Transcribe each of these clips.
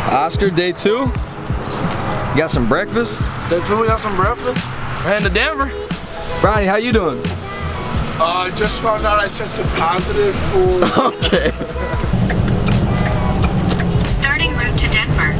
Oscar, day 2. You got some breakfast? Day 2, we got some breakfast. We're heading to Denver. Ronnie, how you doing? I just found out I tested positive for... Okay. Starting route to Denver.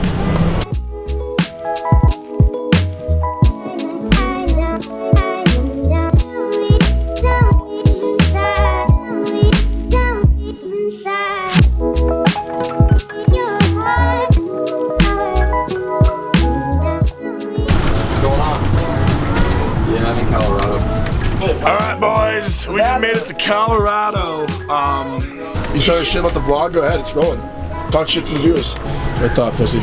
Alright boys, we just made it to Colorado. You tell your shit about the vlog? Go ahead, it's rolling. Talk shit to the viewers. Good thought, pussy.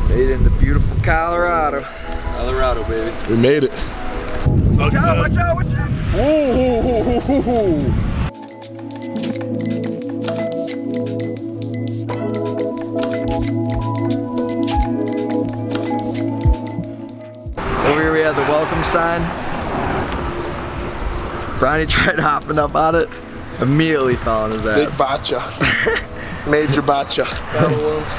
Made it into beautiful Colorado. Colorado, baby. We made it. Watch out, watch out, watch out. Ooh. Over here we have the welcome sign. Ronnie tried hopping up on it, immediately fell on his ass. Big botcha. Major botcha. Battle wounds.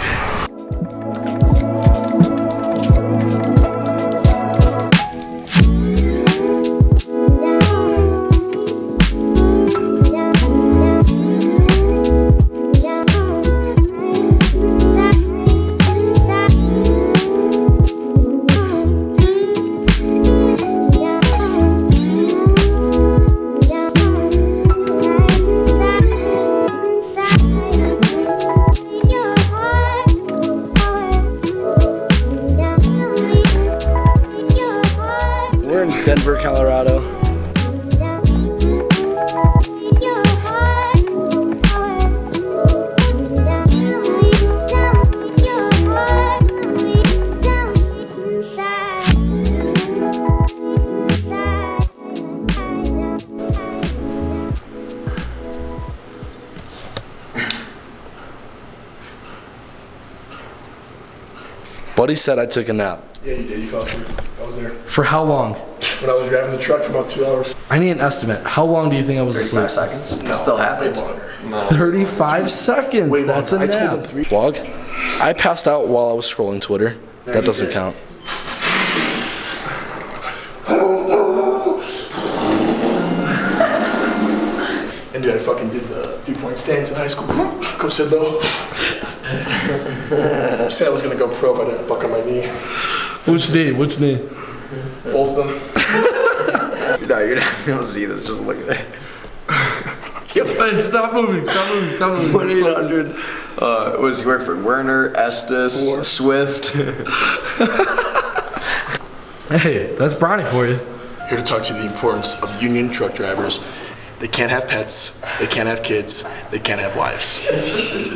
We're in Denver, Colorado. Buddy said I took a nap. Yeah, you did. You fell asleep. I was there. For how long? When I was driving the truck for about 2 hours. I need an estimate. How long do you think I was asleep? 35 seconds. No, Still happened. way longer. 35 seconds. Way That's a longer. I told nap. them 3. Vlog. I passed out while I was scrolling Twitter. That doesn't count. And dude, I fucking did the 3-point stands in high school. Coach said though. Said I was gonna go pro if I didn't fuck on my knee. Which knee? Which knee? Both of them. No, you're not gonna be able to see this, just look at it. Stop moving, stop moving, stop moving. 1-800. What does he work for? Werner, Estes, Swift. Hey, that's Bronny for you. Here to talk to you the importance of union truck drivers. They can't have pets, they can't have kids, they can't have wives.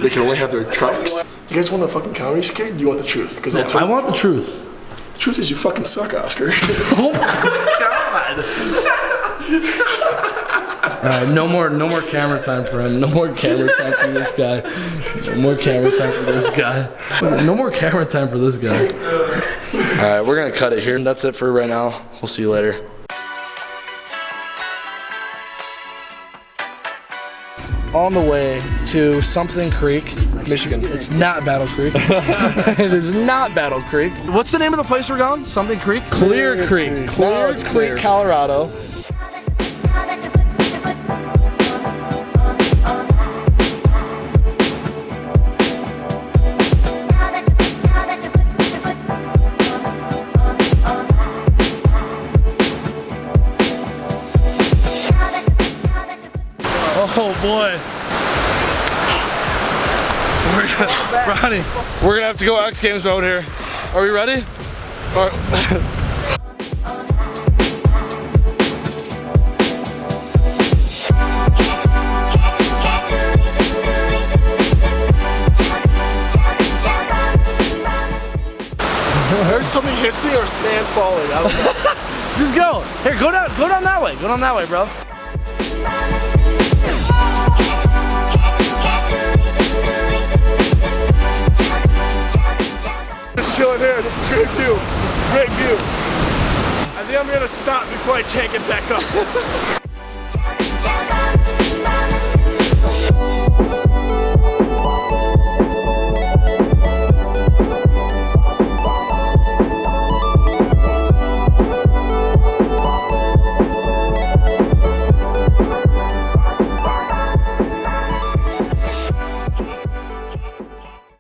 They can only have their trucks. You guys want a fucking comedy skit? Or do you want the truth? Because I'll tell I you want the truth. the truth is you fucking suck, Oscar. Oh my God. No more camera time for him. No more camera time for this guy. No more camera time for this guy. No more camera time for this guy. All right, we're gonna cut it here. That's it for right now. We'll see you later. On the way to Something Creek, Michigan. It's not Battle Creek. It is not Battle Creek. What's the name of the place we're going? Something Creek? Clear Creek. Clear Creek, Colorado. Oh boy. Ronnie, we're gonna have to go X Games mode here. Are we ready? There's something hissing or sand falling. I don't know. Just go. Here, go down that way. Go down that way, bro. Just chilling here. This is a great view. I'm gonna stop before I can't get back up.